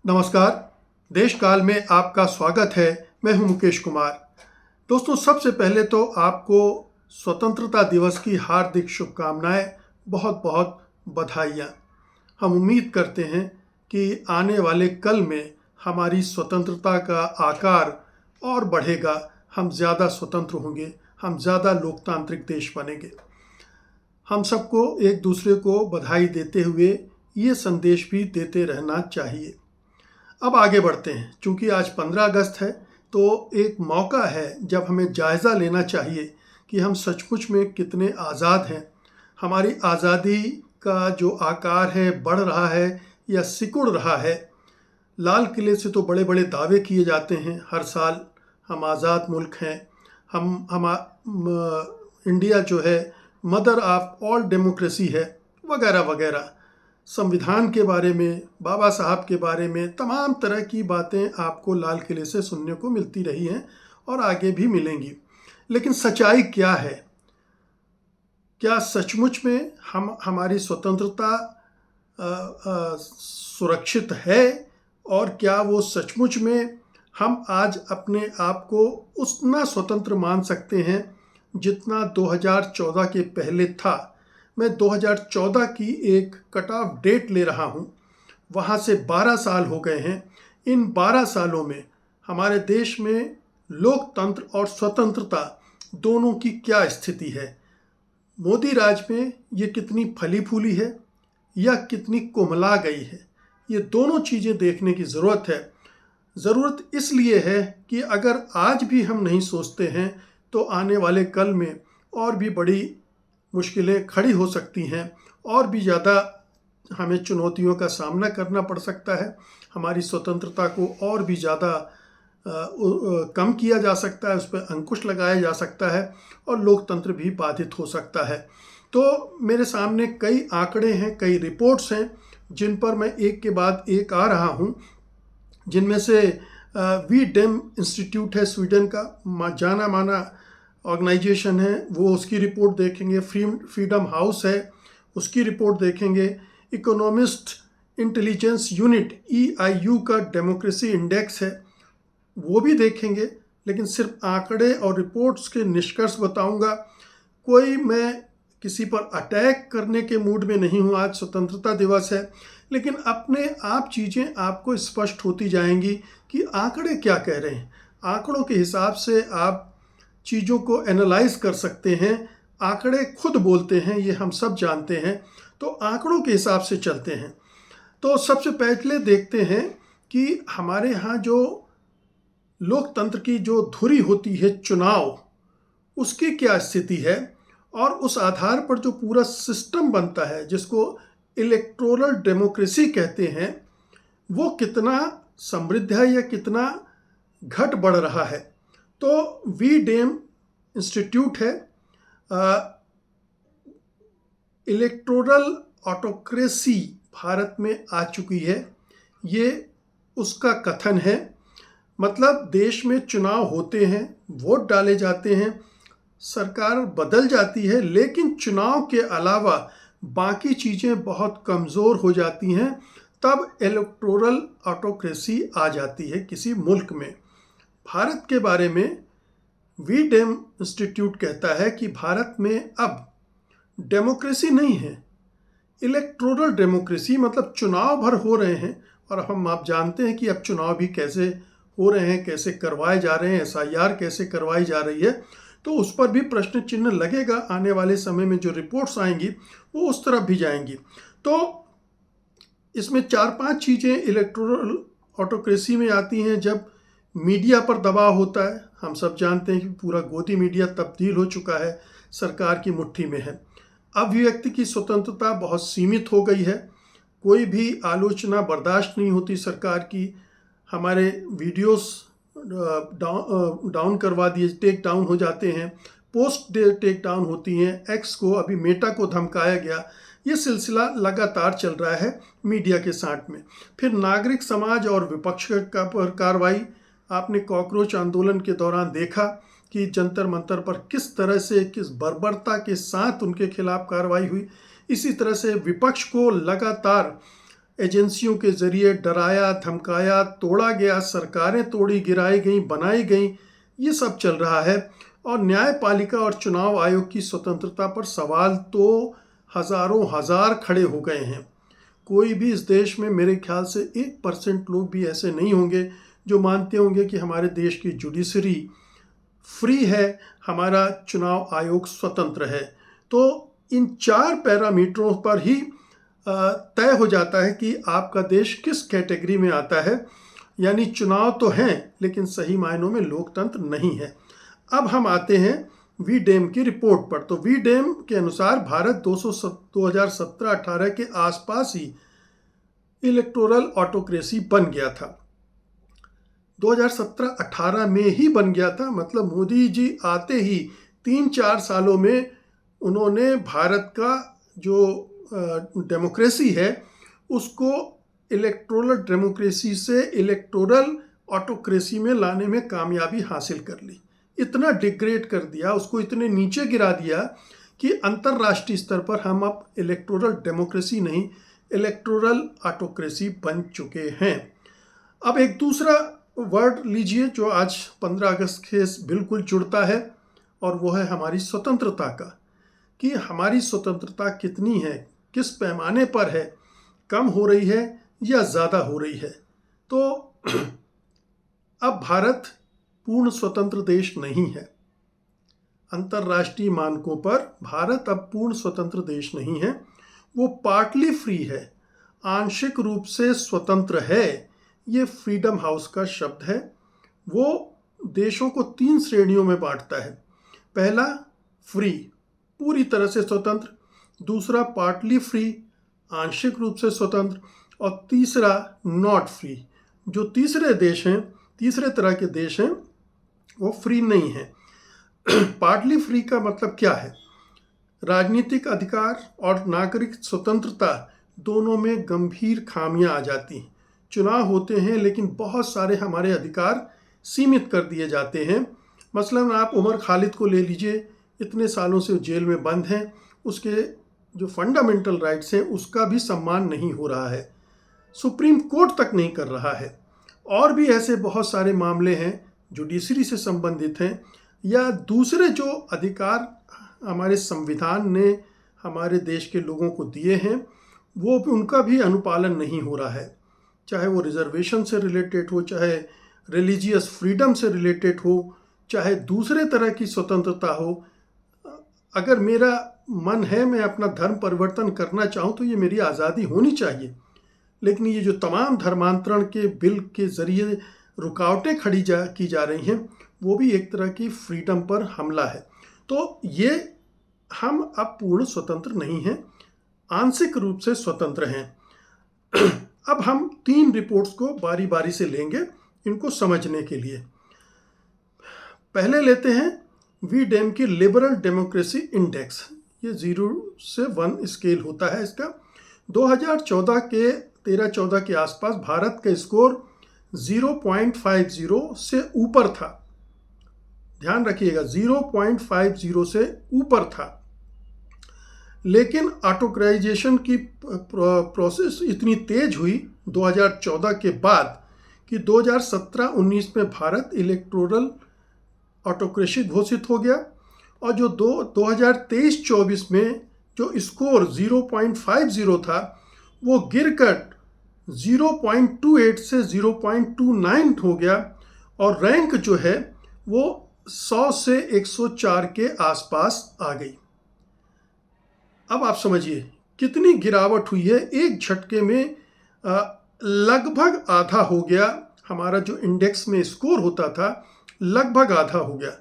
नमस्कार। देश काल में आपका स्वागत है। मैं हूं मुकेश कुमार। दोस्तों, सबसे पहले तो आपको स्वतंत्रता दिवस की हार्दिक शुभकामनाएं, बहुत बहुत बधाइयाँ। हम उम्मीद करते हैं कि आने वाले कल में हमारी स्वतंत्रता का आकार और बढ़ेगा, हम ज़्यादा स्वतंत्र होंगे, हम ज़्यादा लोकतांत्रिक देश बनेंगे। हम सबको एक दूसरे को बधाई देते हुए ये संदेश भी देते रहना चाहिए। अब आगे बढ़ते हैं। चूंकि आज 15 अगस्त है तो एक मौका है जब हमें जायज़ा लेना चाहिए कि हम सचमुच में कितने आज़ाद हैं। हमारी आज़ादी का जो आकार है बढ़ रहा है या सिकुड़ रहा है। लाल किले से तो बड़े बड़े दावे किए जाते हैं हर साल, हम आज़ाद मुल्क हैं, इंडिया जो है मदर ऑफ ऑल डेमोक्रेसी है, वगैरह वगैरह। संविधान के बारे में, बाबा साहब के बारे में तमाम तरह की बातें आपको लाल किले से सुनने को मिलती रही हैं और आगे भी मिलेंगी। लेकिन सच्चाई क्या है? क्या सचमुच में हमारी स्वतंत्रता सुरक्षित है? और क्या वो सचमुच में हम आज अपने आप को उतना स्वतंत्र मान सकते हैं जितना 2014 के पहले था? मैं 2014 की एक कट ऑफ डेट ले रहा हूँ। वहाँ से 12 साल हो गए हैं। इन 12 सालों में हमारे देश में लोकतंत्र और स्वतंत्रता दोनों की क्या स्थिति है? मोदी राज में ये कितनी फली फूली है या कितनी कोमला गई है? ये दोनों चीज़ें देखने की ज़रूरत है। ज़रूरत इसलिए है कि अगर आज भी हम नहीं सोचते हैं तो आने वाले कल में और भी बड़ी मुश्किलें खड़ी हो सकती हैं और भी ज़्यादा हमें चुनौतियों का सामना करना पड़ सकता है। हमारी स्वतंत्रता को और भी ज़्यादा कम किया जा सकता है, उस पर अंकुश लगाया जा सकता है और लोकतंत्र भी बाधित हो सकता है। तो मेरे सामने कई आंकड़े हैं, कई रिपोर्ट्स हैं जिन पर मैं एक के बाद एक आ रहा हूँ। जिनमें से वी डेम इंस्टीट्यूट है, स्वीडन का जाना माना ऑर्गेनाइजेशन है, वो उसकी रिपोर्ट देखेंगे। फ्रीडम हाउस है, उसकी रिपोर्ट देखेंगे। इकोनॉमिस्ट इंटेलिजेंस यूनिट EIU का डेमोक्रेसी इंडेक्स है, वो भी देखेंगे। लेकिन सिर्फ आंकड़े और रिपोर्ट्स के निष्कर्ष बताऊंगा। कोई मैं किसी पर अटैक करने के मूड में नहीं हूँ। आज स्वतंत्रता दिवस है, लेकिन अपने आप चीज़ें आपको स्पष्ट होती जाएंगी कि आंकड़े क्या कह रहे हैं। आंकड़ों के हिसाब से आप चीज़ों को एनालाइज कर सकते हैं। आंकड़े खुद बोलते हैं, ये हम सब जानते हैं। तो आंकड़ों के हिसाब से चलते हैं। तो सबसे पहले देखते हैं कि हमारे यहाँ जो लोकतंत्र की जो धुरी होती है, चुनाव, उसकी क्या स्थिति है और उस आधार पर जो पूरा सिस्टम बनता है जिसको इलेक्टोरल डेमोक्रेसी कहते हैं, वो कितना समृद्ध है या कितना घट बढ़ रहा है। तो वी डेम इंस्टीट्यूट है, इलेक्टोरल ऑटोक्रेसी भारत में आ चुकी है, ये उसका कथन है। मतलब देश में चुनाव होते हैं, वोट डाले जाते हैं, सरकार बदल जाती है, लेकिन चुनाव के अलावा बाकी चीज़ें बहुत कमज़ोर हो जाती हैं। तब इलेक्टोरल ऑटोक्रेसी आ जाती है किसी मुल्क में। भारत के बारे में वी डेम इंस्टीट्यूट कहता है कि भारत में अब डेमोक्रेसी नहीं है, इलेक्टोरल डेमोक्रेसी। मतलब चुनाव भर हो रहे हैं और आप जानते हैं कि अब चुनाव भी कैसे हो रहे हैं, कैसे करवाए जा रहे हैं, SIR कैसे करवाई जा रही है। तो उस पर भी प्रश्न चिन्ह लगेगा। आने वाले समय में जो रिपोर्ट्स आएंगी वो उस तरफ भी जाएंगी। तो इसमें 4-5 चीज़ें इलेक्टोरल ऑटोक्रेसी में आती हैं। जब मीडिया पर दबाव होता है, हम सब जानते हैं कि पूरा गोदी मीडिया तब्दील हो चुका है, सरकार की मुट्ठी में है। अभिव्यक्ति की स्वतंत्रता बहुत सीमित हो गई है, कोई भी आलोचना बर्दाश्त नहीं होती सरकार की। हमारे वीडियोस डाउन करवा दिए, टेक डाउन हो जाते हैं, पोस्ट टेक डाउन होती हैं। एक्स को, अभी मेटा को धमकाया गया। ये सिलसिला लगातार चल रहा है मीडिया के साथ में। फिर नागरिक समाज और विपक्ष का पर कार्रवाई। आपने कॉकरोच आंदोलन के दौरान देखा कि जंतर मंतर पर किस तरह से, किस बर्बरता के साथ उनके खिलाफ कार्रवाई हुई। इसी तरह से विपक्ष को लगातार एजेंसियों के जरिए डराया धमकाया, तोड़ा गया, सरकारें तोड़ी गिराई गई, बनाई गई, ये सब चल रहा है। और न्यायपालिका और चुनाव आयोग की स्वतंत्रता पर सवाल तो हजारों हजार खड़े हो गए हैं। कोई भी इस देश में मेरे ख्याल से 1% लोग भी ऐसे नहीं होंगे जो मानते होंगे कि हमारे देश की जुडिशरी फ्री है, हमारा चुनाव आयोग स्वतंत्र है। तो इन 4 पैरामीटरों पर ही तय हो जाता है कि आपका देश किस कैटेगरी में आता है। यानी चुनाव तो हैं लेकिन सही मायनों में लोकतंत्र नहीं है। अब हम आते हैं वीडेम की रिपोर्ट पर। तो वीडेम के अनुसार भारत 2017-18 के आसपास ही इलेक्टोरल ऑटोक्रेसी बन गया था। 2017-18 में ही बन गया था, मतलब मोदी जी आते ही 3-4 सालों में उन्होंने भारत का जो डेमोक्रेसी है उसको इलेक्टोरल डेमोक्रेसी से इलेक्टोरल ऑटोक्रेसी में लाने में कामयाबी हासिल कर ली। इतना डिग्रेड कर दिया, उसको इतने नीचे गिरा दिया कि अंतर्राष्ट्रीय स्तर पर हम अब इलेक्टोरल डेमोक्रेसी नहीं, इलेक्टोरल ऑटोक्रेसी बन चुके हैं। अब एक दूसरा वर्ड लीजिए जो आज 15 अगस्त के बिल्कुल जुड़ता है, और वो है हमारी स्वतंत्रता का, कि हमारी स्वतंत्रता कितनी है, किस पैमाने पर है, कम हो रही है या ज़्यादा हो रही है। तो अब भारत पूर्ण स्वतंत्र देश नहीं है। अंतर्राष्ट्रीय मानकों पर भारत अब पूर्ण स्वतंत्र देश नहीं है, वो पार्टली फ्री है, आंशिक रूप से स्वतंत्र है। ये फ्रीडम हाउस का शब्द है। वो देशों को 3 श्रेणियों में बांटता है। पहला फ्री, पूरी तरह से स्वतंत्र, दूसरा पार्टली फ्री, आंशिक रूप से स्वतंत्र, और तीसरा नॉट फ्री। जो तीसरे देश हैं, तीसरे तरह के देश हैं, वो फ्री नहीं है। पार्टली फ्री का मतलब क्या है? राजनीतिक अधिकार और नागरिक स्वतंत्रता दोनों में गंभीर खामियां आ जाती हैं। चुनाव होते हैं लेकिन बहुत सारे हमारे अधिकार सीमित कर दिए जाते हैं। मसलन आप उमर खालिद को ले लीजिए, इतने सालों से जेल में बंद हैं, उसके जो फंडामेंटल राइट्स हैं उसका भी सम्मान नहीं हो रहा है, सुप्रीम कोर्ट तक नहीं कर रहा है। और भी ऐसे बहुत सारे मामले हैं जुडिशरी से संबंधित हैं, या दूसरे जो अधिकार हमारे संविधान ने हमारे देश के लोगों को दिए हैं वो भी, उनका भी अनुपालन नहीं हो रहा है। चाहे वो रिजर्वेशन से रिलेटेड हो, चाहे रिलीजियस फ्रीडम से रिलेटेड हो, चाहे दूसरे तरह की स्वतंत्रता हो। अगर मेरा मन है, मैं अपना धर्म परिवर्तन करना चाहूँ तो ये मेरी आज़ादी होनी चाहिए। लेकिन ये जो तमाम धर्मांतरण के बिल के ज़रिए रुकावटें की जा रही हैं, वो भी एक तरह की फ्रीडम पर हमला है। तो ये हम अब पूर्ण स्वतंत्र नहीं हैं, आंशिक रूप से स्वतंत्र हैं। अब हम 3 रिपोर्ट्स को बारी बारी से लेंगे इनको समझने के लिए। पहले लेते हैं वीडेम की लिबरल डेमोक्रेसी इंडेक्स। ये 0 से 1 स्केल होता है इसका। 2014 के 13-14 के आसपास भारत का स्कोर 0.50 से ऊपर था। ध्यान रखिएगा, 0.50 से ऊपर था। लेकिन ऑटोक्राइजेशन की प्रोसेस इतनी तेज हुई 2014 के बाद कि 2017-19 में भारत इलेक्टोरल ऑटोक्रेसी घोषित हो गया, और जो 2023-24 में जो स्कोर 0.50 था वो गिरकर 0.28 से 0.29 हो गया, और रैंक जो है वो 100 से 104 के आसपास आ गई। अब आप समझिए कितनी गिरावट हुई है। एक झटके में लगभग आधा हो गया हमारा जो इंडेक्स में स्कोर होता था, लगभग आधा हो गया।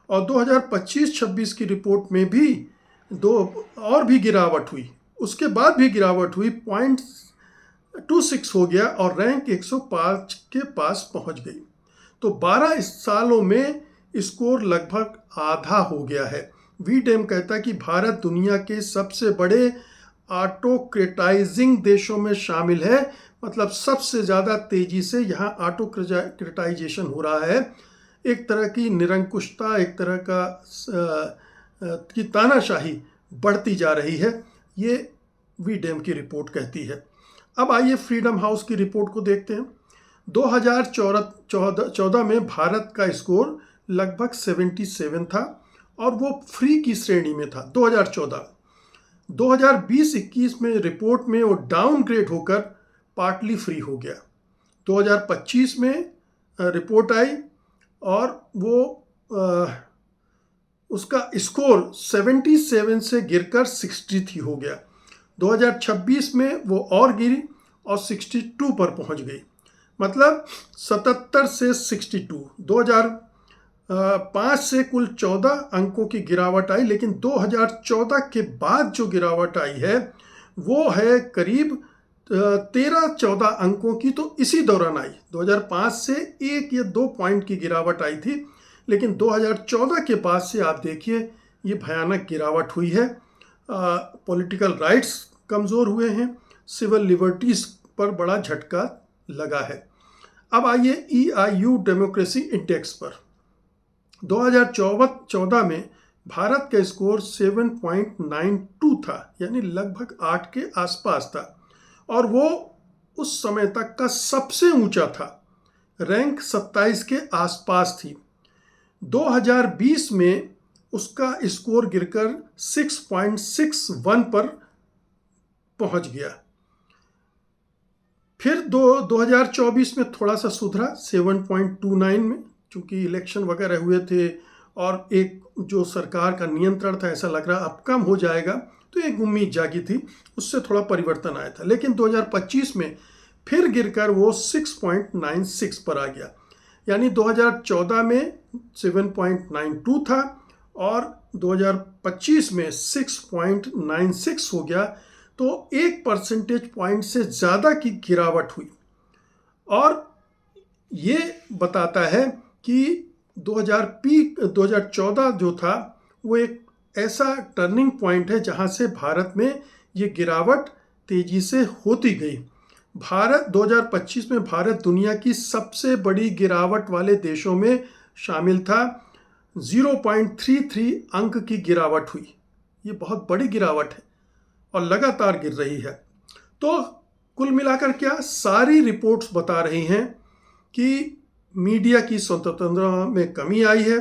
और 2025-26 की रिपोर्ट में भी और भी गिरावट हुई, उसके बाद भी गिरावट हुई, 0.26 हो गया और रैंक 105 के पास पहुंच गई। तो 12 सालों में स्कोर लगभग आधा हो गया है। वीडेम कहता है कि भारत दुनिया के सबसे बड़े ऑटोक्रेटाइजिंग देशों में शामिल है, मतलब सबसे ज़्यादा तेजी से यहाँ ऑटोक्रेटाइजेशन हो रहा है। एक तरह की निरंकुशता, एक तरह की तानाशाही बढ़ती जा रही है, ये वीडेम की रिपोर्ट कहती है। अब आइए फ्रीडम हाउस की रिपोर्ट को देखते हैं। 2014 में भारत का स्कोर लगभग 77 था और वो फ्री की श्रेणी में था। 2020-21 में रिपोर्ट में वो डाउनग्रेड होकर पार्टली फ्री हो गया। 2025 में रिपोर्ट आई और वो उसका स्कोर 77 से गिरकर 63 हो गया। 2026 में वो और गिरी और 62 पर पहुंच गई, मतलब 77 से 62। 2005 से कुल 14 अंकों की गिरावट आई, लेकिन 2014 के बाद जो गिरावट आई है वो है करीब 13-14 अंकों की। तो इसी दौरान आई। 2005 से 1 या 2 पॉइंट की गिरावट आई थी, लेकिन 2014 के बाद से आप देखिए ये भयानक गिरावट हुई है। पॉलिटिकल राइट्स कमज़ोर हुए हैं, सिविल लिबर्टीज़ पर बड़ा झटका लगा है। अब आइए EIU डेमोक्रेसी इंडेक्स पर। 2014 में भारत का स्कोर 7.92 था, यानी लगभग 8 के आसपास था और वो उस समय तक का सबसे ऊंचा था। रैंक 27 के आसपास थी। 2020 में उसका स्कोर गिरकर 6.61 पर पहुंच गया। फिर 2024 में थोड़ा सा सुधरा 7.29 में, चूंकि इलेक्शन वगैरह हुए थे और एक जो सरकार का नियंत्रण था, ऐसा लग रहा अब कम हो जाएगा, तो एक उम्मीद जागी थी, उससे थोड़ा परिवर्तन आया था। लेकिन 2025 में फिर गिरकर वो 6.96 पर आ गया, यानी 2014 में 7.92 था और 2025 में 6.96 हो गया। तो 1 परसेंटेज पॉइंट से ज़्यादा की गिरावट हुई और ये बताता है कि 2014 जो था वो एक ऐसा टर्निंग पॉइंट है जहां से भारत में ये गिरावट तेजी से होती गई। 2025 में भारत दुनिया की सबसे बड़ी गिरावट वाले देशों में शामिल था। 0.33 अंक की गिरावट हुई। ये बहुत बड़ी गिरावट है और लगातार गिर रही है। तो कुल मिलाकर क्या सारी रिपोर्ट्स बता रही हैं कि मीडिया की स्वतंत्रता में कमी आई है,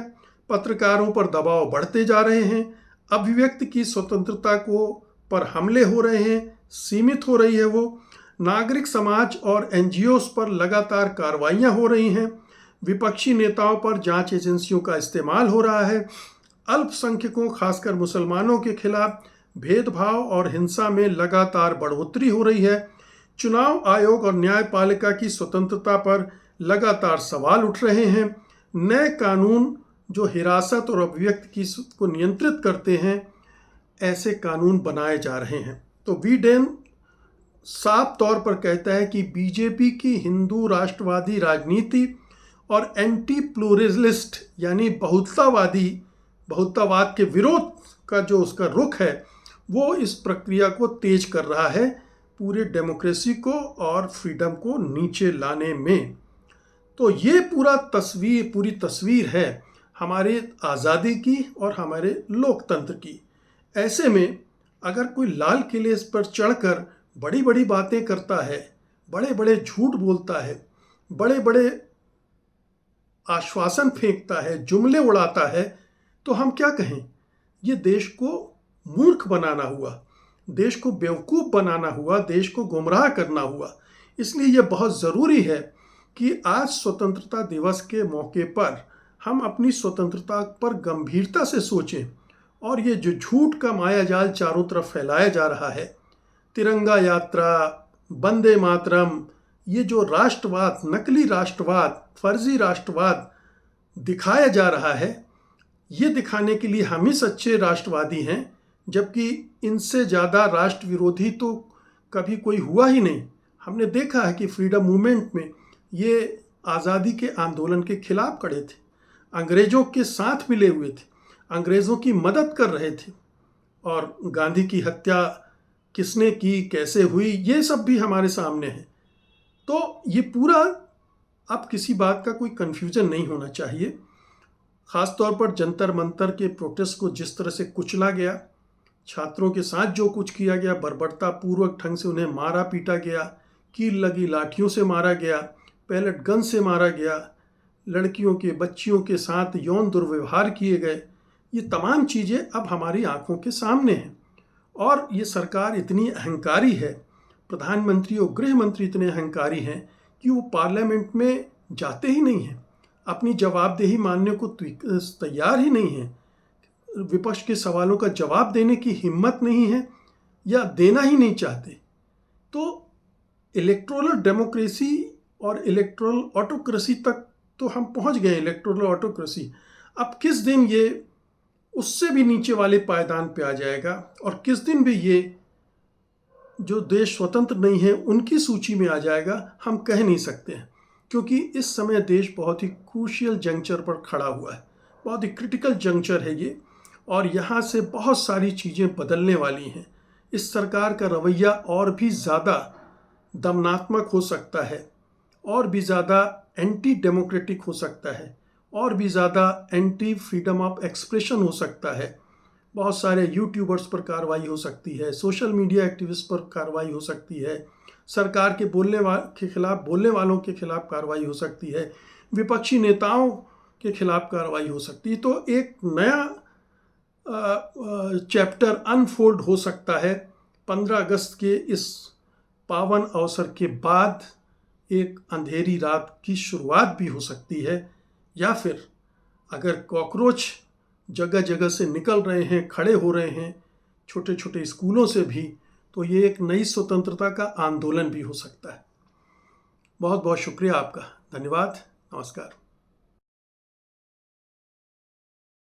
पत्रकारों पर दबाव बढ़ते जा रहे हैं, अभिव्यक्ति की स्वतंत्रता को पर हमले हो रहे हैं, सीमित हो रही है वो, नागरिक समाज और NGOs पर लगातार कार्रवाइयाँ हो रही हैं, विपक्षी नेताओं पर जांच एजेंसियों का इस्तेमाल हो रहा है, अल्पसंख्यकों खासकर मुसलमानों के खिलाफ भेदभाव और हिंसा में लगातार बढ़ोतरी हो रही है, चुनाव आयोग और न्यायपालिका की स्वतंत्रता पर लगातार सवाल उठ रहे हैं, नए कानून जो हिरासत और अभिव्यक्ति को नियंत्रित करते हैं, ऐसे कानून बनाए जा रहे हैं। तो वीडेन साफ तौर पर कहता है कि बीजेपी की हिंदू राष्ट्रवादी राजनीति और एंटी प्लूरलिस्ट यानी बहुत्ववाद के विरोध का जो उसका रुख है वो इस प्रक्रिया को तेज कर रहा है, पूरे डेमोक्रेसी को और फ्रीडम को नीचे लाने में। तो ये पूरी तस्वीर है हमारे आज़ादी की और हमारे लोकतंत्र की। ऐसे में अगर कोई लाल किले पर चढ़कर बड़ी बड़ी बातें करता है, बड़े बड़े झूठ बोलता है, बड़े बड़े आश्वासन फेंकता है, जुमले उड़ाता है, तो हम क्या कहें? ये देश को मूर्ख बनाना हुआ, देश को बेवकूफ़ बनाना हुआ, देश को गुमराह करना हुआ। इसलिए ये बहुत ज़रूरी है कि आज स्वतंत्रता दिवस के मौके पर हम अपनी स्वतंत्रता पर गंभीरता से सोचें और ये जो झूठ का मायाजाल चारों तरफ फैलाया जा रहा है, तिरंगा यात्रा, वंदे मातरम, ये जो राष्ट्रवाद, नकली राष्ट्रवाद, फर्जी राष्ट्रवाद दिखाया जा रहा है, ये दिखाने के लिए हम ही सच्चे राष्ट्रवादी हैं, जबकि इनसे ज़्यादा राष्ट्र विरोधी तो कभी कोई हुआ ही नहीं। हमने देखा है कि फ्रीडम मूवमेंट में ये आज़ादी के आंदोलन के खिलाफ खड़े थे, अंग्रेज़ों के साथ मिले हुए थे, अंग्रेज़ों की मदद कर रहे थे, और गांधी की हत्या किसने की, कैसे हुई, ये सब भी हमारे सामने है। तो ये पूरा अब किसी बात का कोई कन्फ्यूज़न नहीं होना चाहिए। ख़ास तौर पर जंतर मंतर के प्रोटेस्ट को जिस तरह से कुचला गया, छात्रों के साथ जो कुछ किया गया, बर्बरता पूर्वक ढंग से उन्हें मारा पीटा गया, कील लगी लाठियों से मारा गया, पैलेट गन से मारा गया, लड़कियों के बच्चियों के साथ यौन दुर्व्यवहार किए गए। ये तमाम चीज़ें अब हमारी आंखों के सामने हैं। और ये सरकार इतनी अहंकारी है, प्रधानमंत्री और गृह मंत्री इतने अहंकारी हैं कि वो पार्लियामेंट में जाते ही नहीं हैं, अपनी जवाबदेही मानने को तैयार ही नहीं हैं, विपक्ष के सवालों का जवाब देने की हिम्मत नहीं है या देना ही नहीं चाहते। तो इलेक्टोरल डेमोक्रेसी और इलेक्टोरल ऑटोक्रेसी तक तो हम पहुंच गए, इलेक्टोरल ऑटोक्रेसी। अब किस दिन ये उससे भी नीचे वाले पायदान पे आ जाएगा और किस दिन भी ये जो देश स्वतंत्र नहीं है उनकी सूची में आ जाएगा, हम कह नहीं सकते हैं। क्योंकि इस समय देश बहुत ही क्रूशियल जंक्चर पर खड़ा हुआ है, बहुत ही क्रिटिकल जंक्चर है ये, और यहाँ से बहुत सारी चीज़ें बदलने वाली हैं। इस सरकार का रवैया और भी ज़्यादा दमनात्मक हो सकता है, और भी ज़्यादा एंटी डेमोक्रेटिक हो सकता है, और भी ज़्यादा एंटी फ्रीडम ऑफ एक्सप्रेशन हो सकता है। बहुत सारे यूट्यूबर्स पर कार्रवाई हो सकती है, सोशल मीडिया एक्टिविस्ट पर कार्रवाई हो सकती है, सरकार के बोलने वालों के खिलाफ कार्रवाई हो सकती है, विपक्षी नेताओं के खिलाफ कार्रवाई हो सकती है। तो एक नया चैप्टर अनफोल्ड हो सकता है 15 अगस्त के इस पावन अवसर के बाद। एक अंधेरी रात की शुरुआत भी हो सकती है, या फिर अगर कॉकरोच जगह जगह से निकल रहे हैं, खड़े हो रहे हैं, छोटे छोटे स्कूलों से भी, तो ये एक नई स्वतंत्रता का आंदोलन भी हो सकता है। बहुत बहुत शुक्रिया आपका, धन्यवाद, नमस्कार।